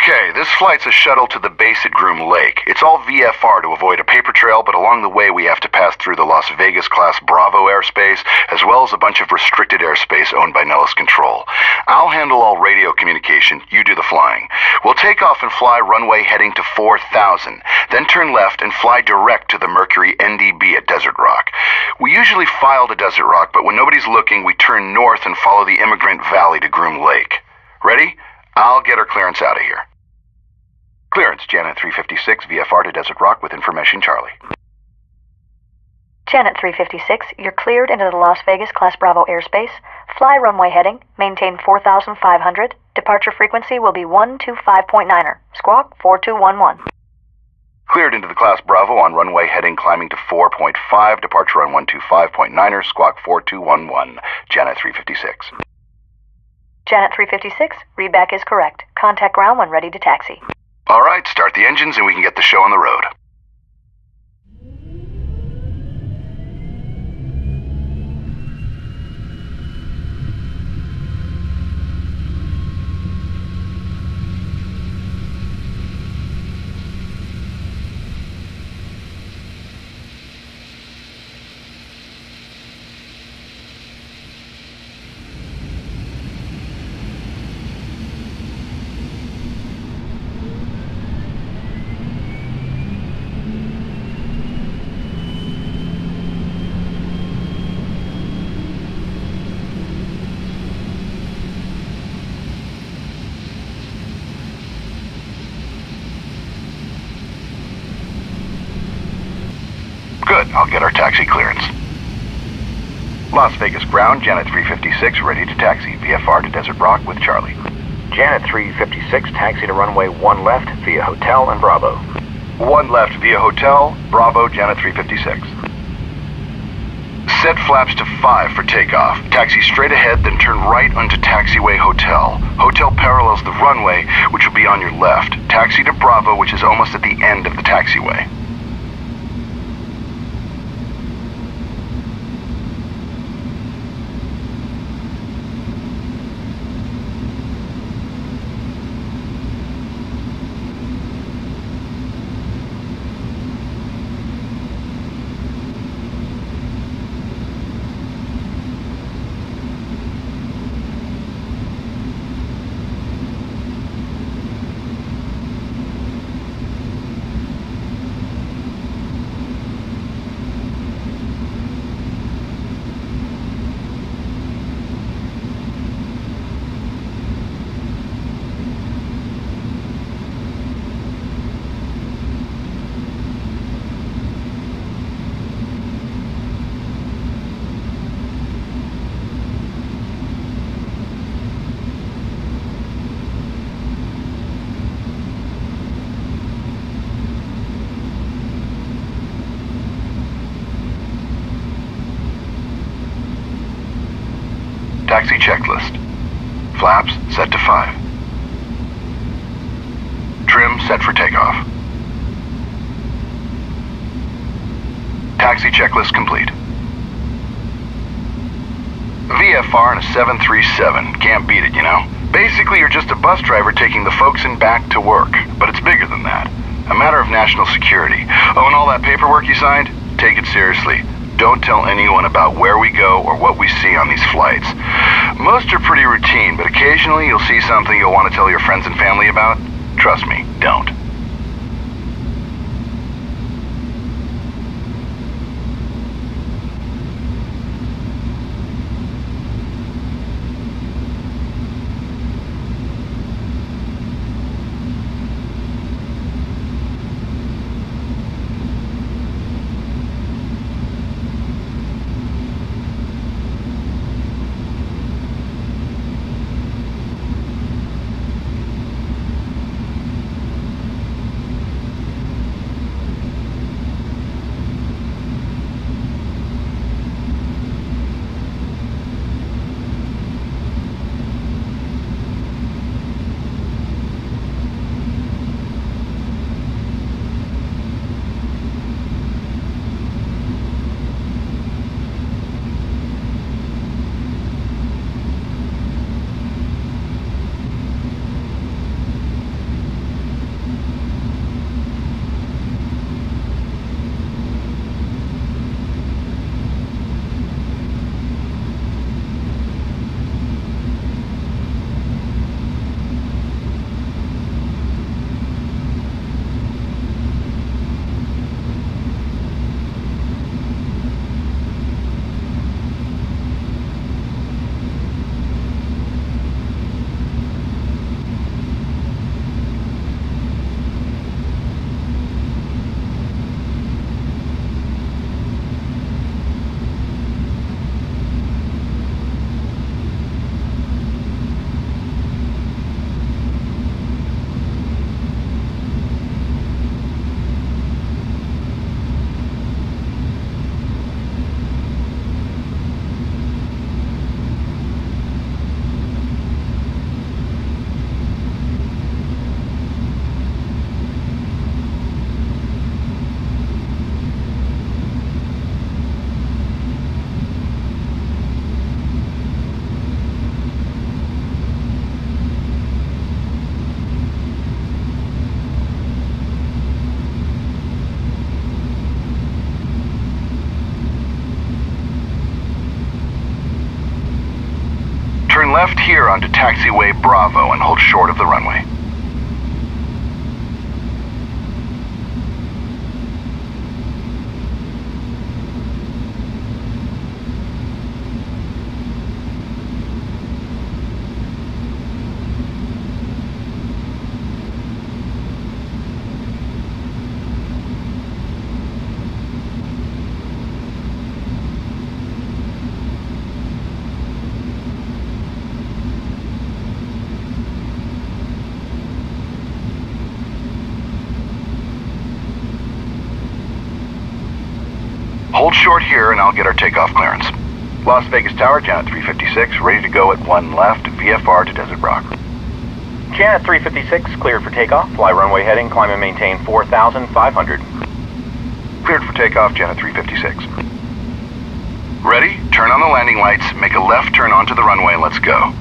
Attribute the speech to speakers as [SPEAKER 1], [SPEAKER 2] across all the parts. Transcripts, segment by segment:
[SPEAKER 1] Okay, this flight's a shuttle to the base at Groom Lake. It's all VFR to avoid a paper trail, but along the way we have to pass through the Las Vegas class Bravo airspace, as well as a bunch of restricted airspace owned by Nellis Control. I'll handle all radio communication, you do the flying. We'll take off and fly runway heading to 4000, then turn left and fly direct to the Mercury NDB at Desert Rock. We usually file to Desert Rock, but when nobody's looking, we turn north and follow the Immigrant Valley to Groom Lake. Ready? I'll get her clearance out of here. Clearance, Janet 356, VFR to Desert Rock with information, Charlie.
[SPEAKER 2] Janet 356, you're cleared into the Las Vegas Class Bravo airspace. Fly runway heading, maintain 4,500. Departure frequency will be 125.9er. Squawk 4211.
[SPEAKER 1] Cleared into the Class Bravo on runway heading climbing to 4.5, departure on 125.9er, squawk 4211, Janet 356.
[SPEAKER 2] Janet 356, readback is correct. Contact ground when ready to taxi.
[SPEAKER 1] All right, start the engines and we can get the show on the road. Good, I'll get our taxi clearance. Las Vegas ground, Janet 356, ready to taxi. VFR to Desert Rock with Charlie.
[SPEAKER 3] Janet 356, taxi to runway 1 left via Hotel and Bravo.
[SPEAKER 1] 1 left via Hotel, Bravo, Janet 356. Set flaps to 5 for takeoff. Taxi straight ahead, then turn right onto taxiway Hotel. Hotel parallels the runway, which will be on your left. Taxi to Bravo, which is almost at the end of the taxiway. Taxi checklist. Flaps set to 5. Trim set for takeoff. Taxi checklist complete. VFR in a 737. Can't beat it, you know? Basically, you're just a bus driver taking the folks in back to work. But it's bigger than that. A matter of national security. Oh, and all that paperwork you signed? Take it seriously. Don't tell anyone about where we go or what we see on these flights. Most are pretty routine, but occasionally you'll see something you'll want to tell your friends and family about. Trust me, don't. here onto taxiway Bravo and hold short of the runway. Hold short here and I'll get our takeoff clearance. Las Vegas Tower, Janet 356, ready to go at 1 left, VFR to Desert Rock.
[SPEAKER 3] Janet 356, cleared for takeoff. Fly runway heading, climb and maintain 4,500.
[SPEAKER 1] Cleared for takeoff, Janet 356. Ready? Turn on the landing lights, make a left turn onto the runway, and let's go.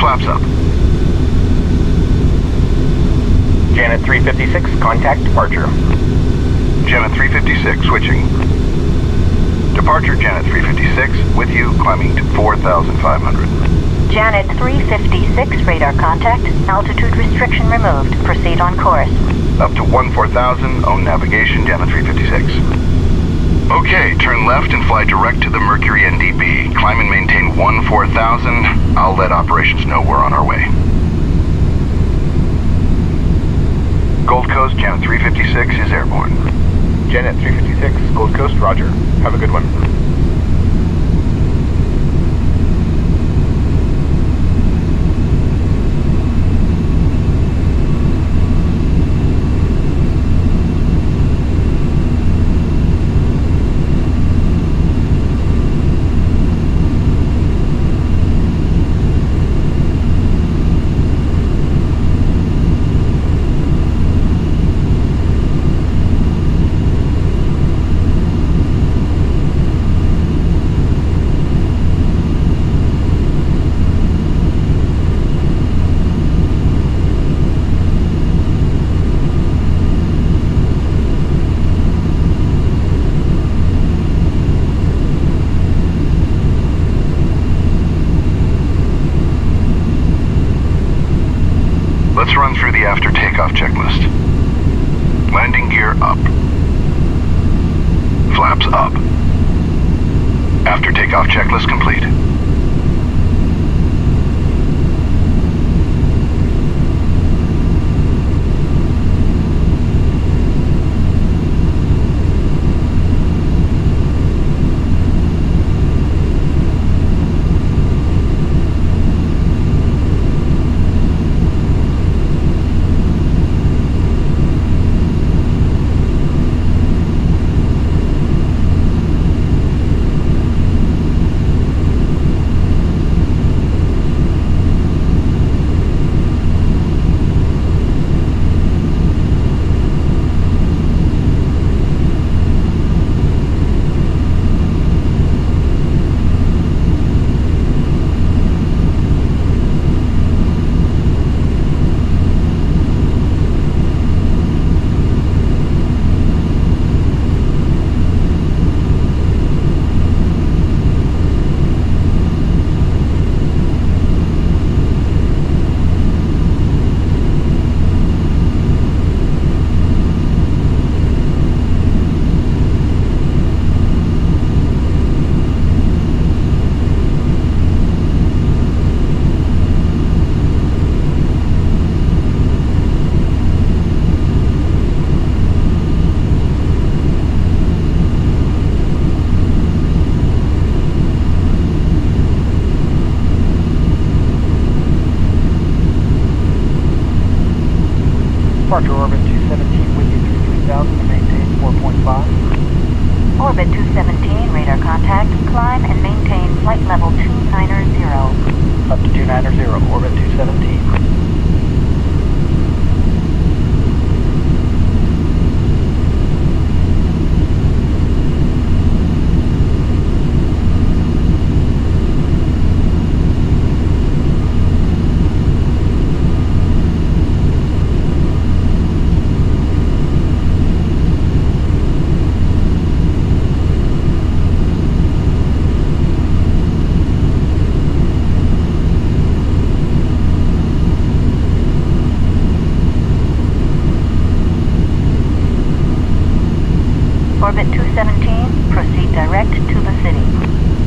[SPEAKER 1] Flaps up.
[SPEAKER 3] Janet 356, contact departure.
[SPEAKER 1] Janet 356, switching. Departure, Janet 356, with you, climbing to 4,500.
[SPEAKER 2] Janet 356, radar contact. Altitude restriction removed. Proceed on course.
[SPEAKER 1] Up to 14,000, own navigation, Janet 356. Okay, turn left and fly direct to the Mercury NDB. Climb and maintain 14,000. I'll let operations know we're on our way. Gold Coast, Janet 356 is airborne.
[SPEAKER 3] Janet 356, Gold Coast, roger. Have a good one.
[SPEAKER 1] Let's run through the after takeoff checklist. Landing gear up. Flaps up. After takeoff checklist complete.
[SPEAKER 4] Departure orbit 217 with you through 3000 to maintain 4.5.
[SPEAKER 2] Orbit 217, radar contact. Climb and maintain flight level 290.
[SPEAKER 4] Up to 290, orbit 217.
[SPEAKER 2] Orbit 217, proceed direct to the city.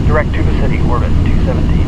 [SPEAKER 4] Direct to the city, orbit 217.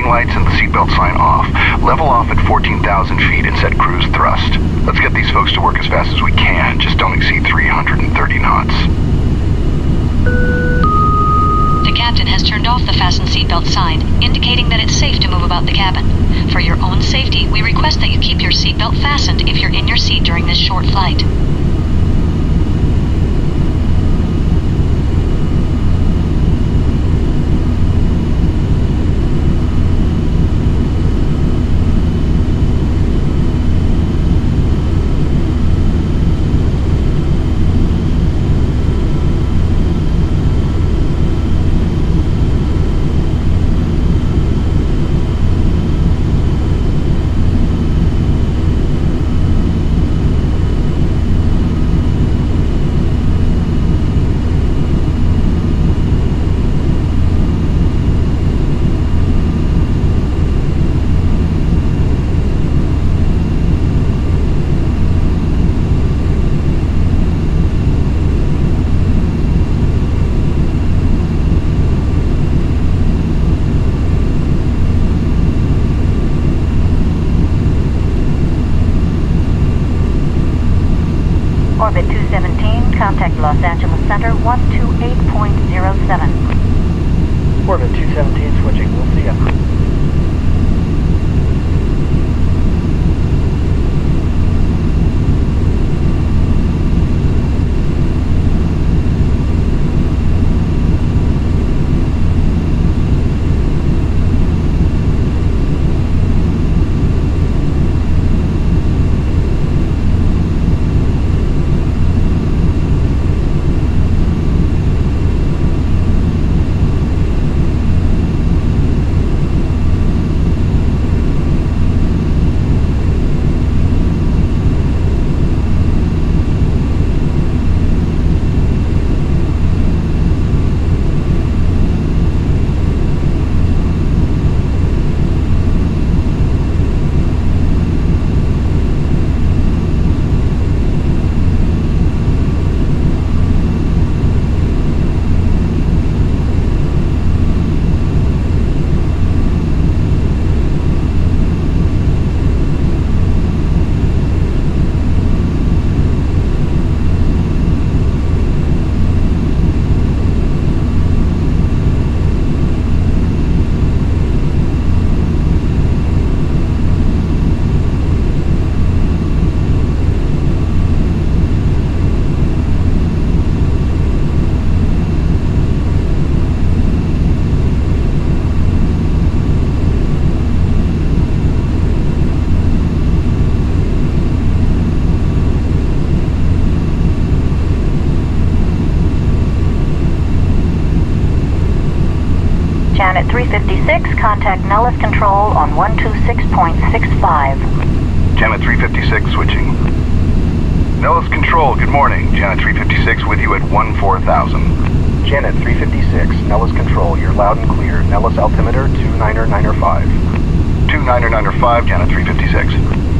[SPEAKER 1] Lights and the seatbelt sign off. Level off at 14,000 feet and set cruise thrust. Let's get these folks to work as fast as we can. Just don't exceed 330 knots.
[SPEAKER 2] The captain has turned off the fasten seatbelt sign, indicating that it's safe to move about the cabin. For your own safety, we request that you keep your seatbelt fastened if you're in your seat during this short flight. 356, contact Nellis Control on 126.65.
[SPEAKER 1] Janet 356 switching. Nellis Control, good morning. Janet 356 with you at 14,000.
[SPEAKER 3] Janet 356, Nellis Control, you're loud and clear. Nellis altimeter 29905.
[SPEAKER 1] 29905, Janet 356.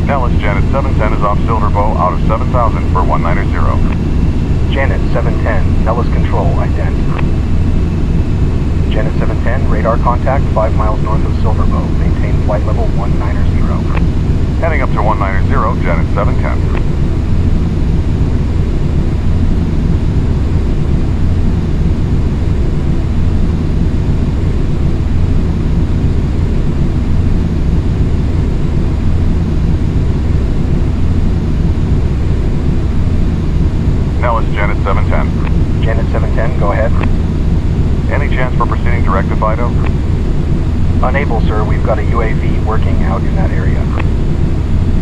[SPEAKER 5] Nellis, Janet 710 is off Silverbow out of 7,000 for 190.
[SPEAKER 3] Janet 710, Nellis Control, ident. Janet 710, radar contact 5 miles north of Silverbow. Maintain flight level 190.
[SPEAKER 5] Heading up to 190, Janet 710. Nellis, Janet 710.
[SPEAKER 3] Janet 710, go ahead.
[SPEAKER 5] Any chance for proceeding to rectify Fido?
[SPEAKER 3] Unable, sir. We've got a UAV working out in that area.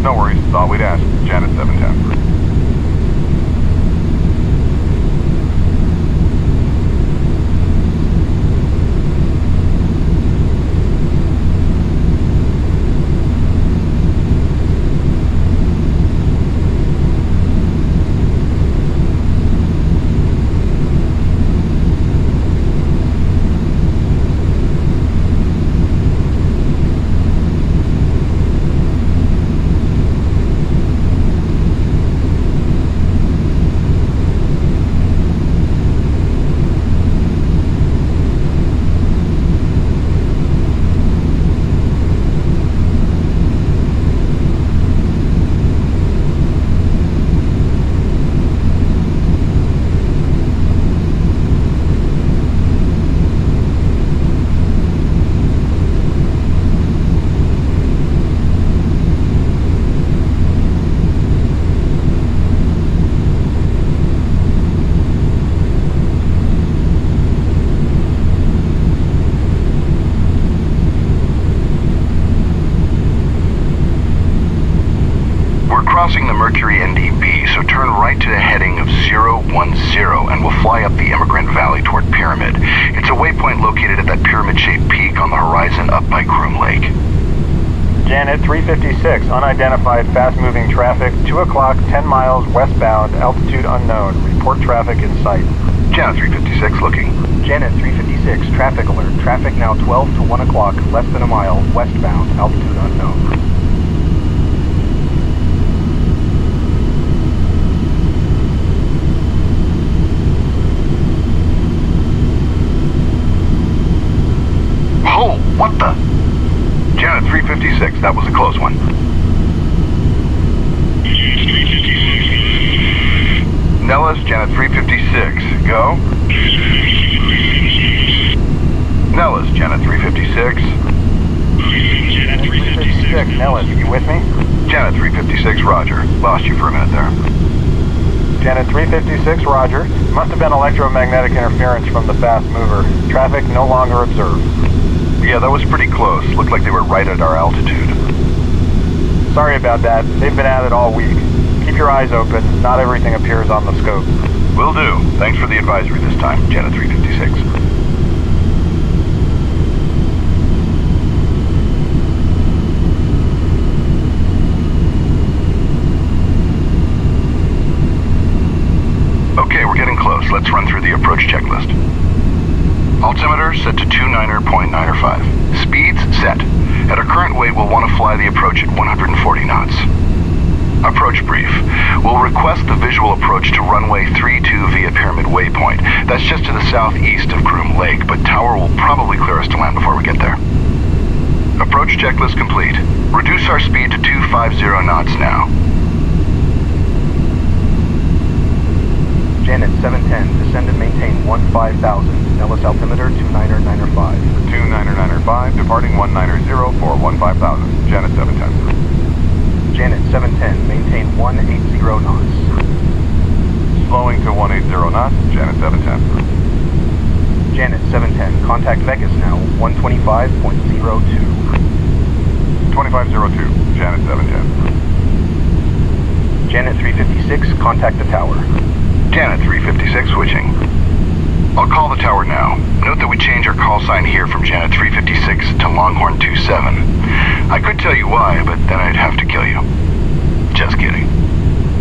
[SPEAKER 5] No worries. Thought we'd ask. Janet 710.
[SPEAKER 1] Crossing the Mercury NDB, so turn right to the heading of 010 and we'll fly up the Immigrant Valley toward Pyramid. It's a waypoint located at that pyramid-shaped peak on the horizon up by Groom Lake.
[SPEAKER 3] Janet 356, unidentified fast-moving traffic, 2 o'clock, 10 miles westbound, altitude unknown. Report traffic in sight.
[SPEAKER 1] Janet 356 looking.
[SPEAKER 3] Janet 356, traffic alert. Traffic now 12 to 1 o'clock, less than a mile, westbound, altitude unknown.
[SPEAKER 1] Oh, what the? Janet 356, that was a close one. Nellis, Janet 356, go. Nellis, Janet 356.
[SPEAKER 3] Janet 356, Nellis, you with me?
[SPEAKER 1] Janet 356, roger. Lost you for a minute there.
[SPEAKER 3] Janet 356, roger. Must have been electromagnetic interference from the fast mover. Traffic no longer observed.
[SPEAKER 1] Yeah, that was pretty close. Looked like they were right at our altitude.
[SPEAKER 3] Sorry about that. They've been at it all week. Keep your eyes open. Not everything appears on the scope.
[SPEAKER 1] Will do. Thanks for the advisory this time, Janet 356. Okay, we're getting close. Let's run through the approach checklist. Altimeter set to 29.95. Speeds set. At our current weight, we'll want to fly the approach at 140 knots. Approach brief. We'll request the visual approach to runway 32 via Pyramid Waypoint. That's just to the southeast of Groom Lake, but Tower will probably clear us to land before we get there. Approach checklist complete. Reduce our speed to 250 knots now.
[SPEAKER 3] Janet 710, descend and maintain 15,000. Nellis altimeter 29905.
[SPEAKER 5] 29905, departing 190 for 15,000. Janet 710.
[SPEAKER 3] Janet 710, maintain 180 knots.
[SPEAKER 5] Slowing to 180 knots, Janet 710.
[SPEAKER 3] Janet 710, contact Vegas now, 125.02.
[SPEAKER 5] 2502, Janet 7 Jen.
[SPEAKER 3] Janet 356, contact the tower.
[SPEAKER 1] Janet 356 switching. I'll call the tower now. Note that we change our call sign here from Janet 356 to Longhorn 27. I could tell you why, but then I'd have to kill you. Just kidding.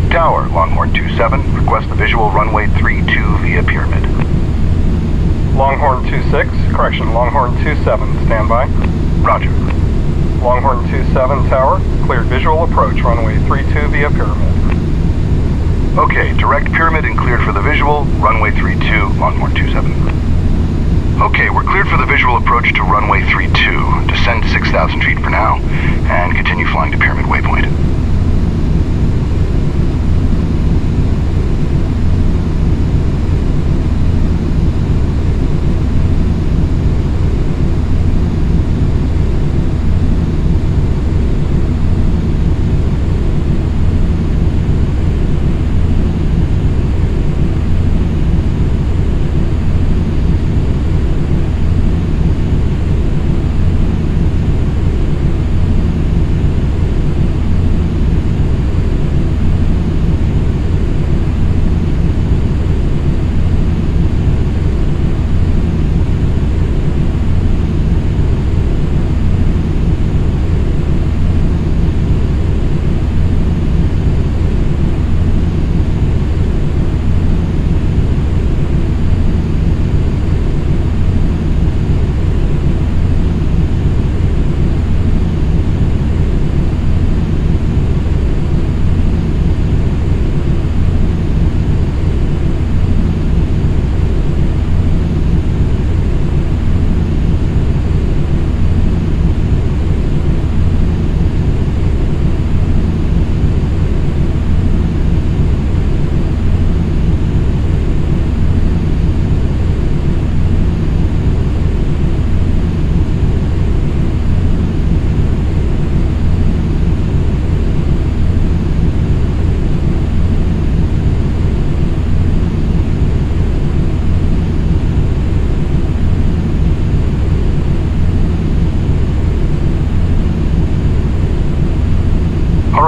[SPEAKER 1] Tower, Longhorn 27, request the visual runway 32 via Pyramid.
[SPEAKER 3] Longhorn 26, correction, Longhorn 27, standby.
[SPEAKER 1] Roger.
[SPEAKER 3] Longhorn 27 tower, cleared visual approach, runway 32 via Pyramid.
[SPEAKER 1] Okay, direct Pyramid and cleared for the visual, runway 32, Longhorn 27. Okay, we're cleared for the visual approach to runway 32. Descend 6,000 feet for now, and continue flying to Pyramid waypoint.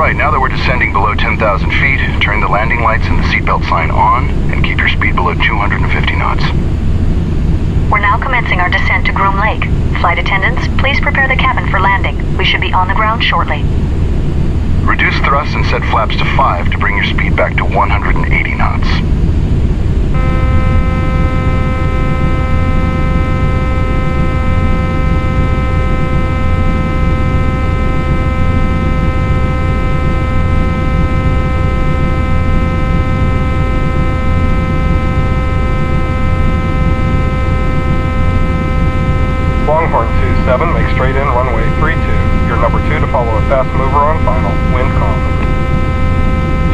[SPEAKER 1] Now that we're descending below 10,000 feet, turn the landing lights and the seatbelt sign on, and keep your speed below 250 knots.
[SPEAKER 2] We're now commencing our descent to Groom Lake. Flight attendants, please prepare the cabin for landing. We should be on the ground shortly.
[SPEAKER 1] Reduce thrust and set flaps to 5 to bring your speed back to 180 knots.
[SPEAKER 3] Longhorn 27, make straight in runway 32. You're number 2 to follow a fast mover on final. Wind calm.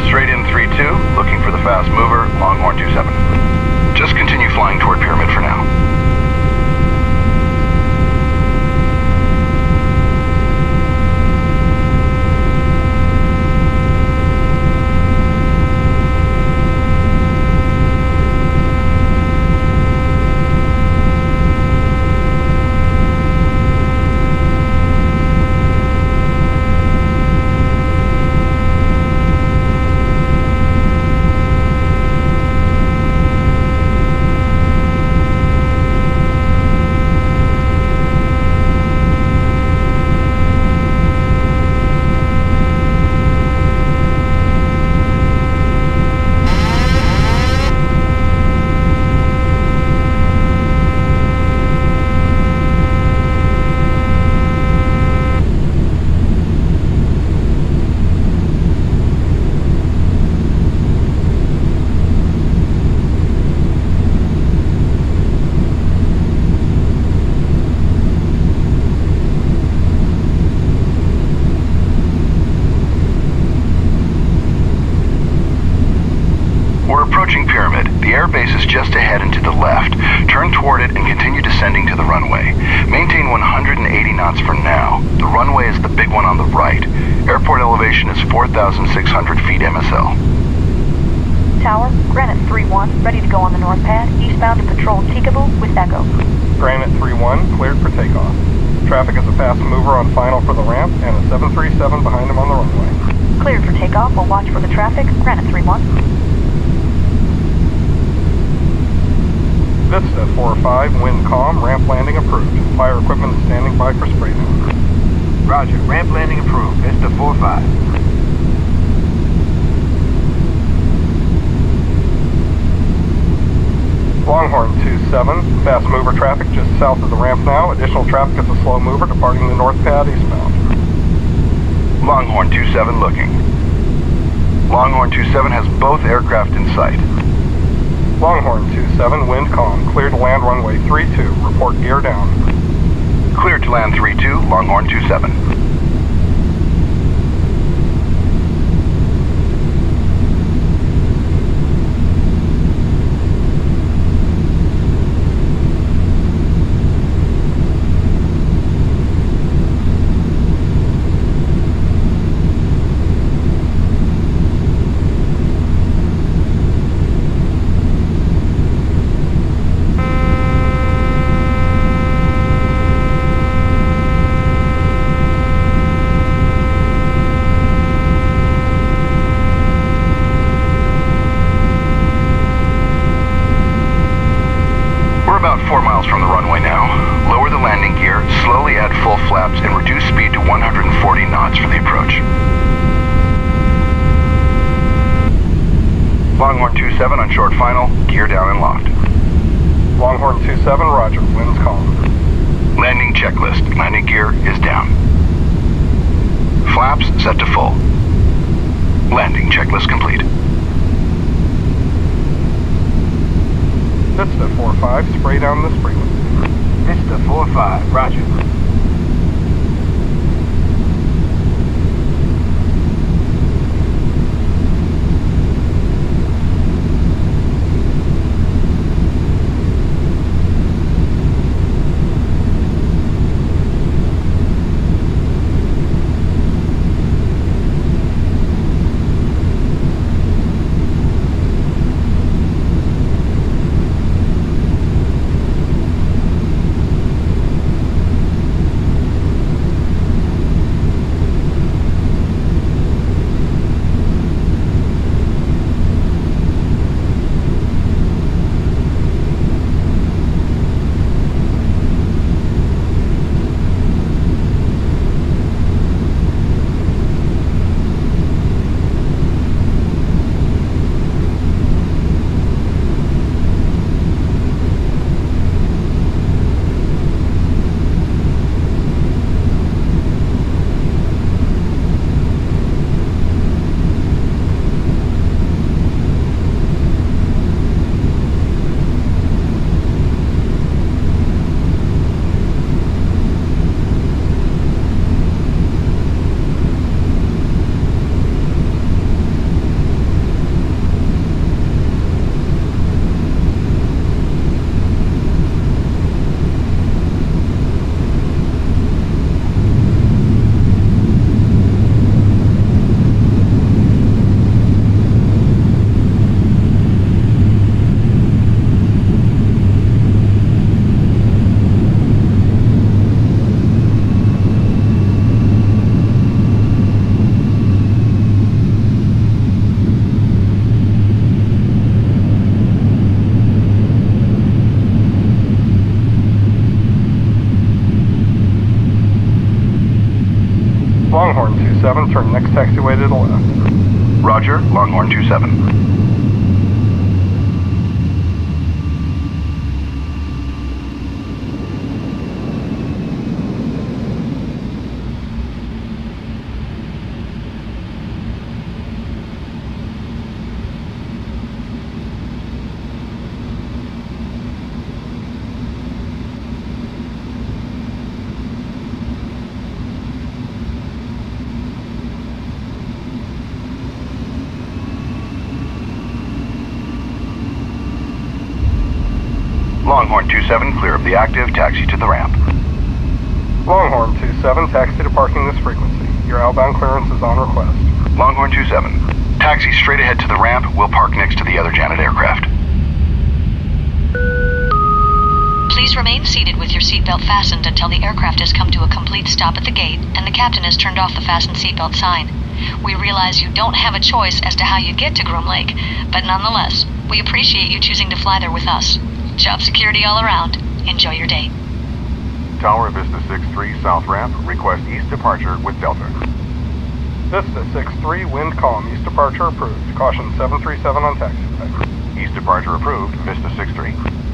[SPEAKER 1] Straight in 32, looking for the fast mover, Longhorn 27. Just continue flying toward Pyramid for now. Airbase is just ahead and to the left. Turn toward it and continue descending to the runway. Maintain 180 knots for now. The runway is the big one on the right. Airport elevation is 4,600 feet MSL.
[SPEAKER 2] Tower, Granite 3-1, ready to go on the north pad, eastbound to patrol Tikaboo with Echo.
[SPEAKER 3] Granite 3-1, cleared for takeoff. Traffic is a fast mover on final for the ramp and a 737 behind him on the runway.
[SPEAKER 2] Cleared for takeoff. We'll watch for the traffic. Granite 3-1.
[SPEAKER 3] Vista 4-5, wind calm, ramp landing approved. Fire equipment is standing by for spray down.
[SPEAKER 6] Roger, ramp landing approved. Vista 4-5.
[SPEAKER 3] Longhorn 27, fast mover traffic just south of the ramp now. Additional traffic is a slow mover departing the north pad eastbound.
[SPEAKER 1] Longhorn 27 looking. Longhorn 27 has both aircraft in sight.
[SPEAKER 3] Longhorn 27, wind calm, clear to land runway 32. Report gear down.
[SPEAKER 1] Cleared to land 32, Longhorn 27. About 4 miles from the runway now. Lower the landing gear, slowly add full flaps, and reduce speed to 140 knots for the approach. Longhorn 27 on short final, gear down and locked.
[SPEAKER 3] Longhorn 27, roger, winds calm.
[SPEAKER 1] Landing checklist, landing gear is down. Flaps set to full. Landing checklist complete.
[SPEAKER 3] Vista 4-5, spray down this frequency.
[SPEAKER 6] Vista 4-5, roger.
[SPEAKER 3] Longhorn 27, turn next taxiway to the left.
[SPEAKER 1] Roger, Longhorn 27. Longhorn 27, clear of the active, taxi to the ramp.
[SPEAKER 3] Longhorn 27, taxi to parking this frequency. Your outbound clearance is on request.
[SPEAKER 1] Longhorn 27, taxi straight ahead to the ramp. We'll park next to the other Janet aircraft.
[SPEAKER 2] Please remain seated with your seatbelt seatbelt fastened until the aircraft has come to a complete stop at the gate and the captain has turned off the fasten seatbelt sign. We realize you don't have a choice as to how you get to Groom Lake, but nonetheless, we appreciate you choosing to fly there with us. Job security all around. Enjoy your day.
[SPEAKER 5] Tower Vista 6-3, south ramp. Request east departure with Delta.
[SPEAKER 3] Vista 6-3, wind calm. East departure approved. Caution 737 on taxi.
[SPEAKER 5] East departure approved. Vista 6-3.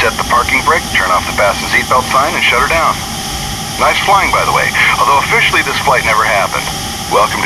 [SPEAKER 1] Set the parking brake, turn off the fasten seatbelt sign, and shut her down. Nice flying, by the way, although officially this flight never happened. Welcome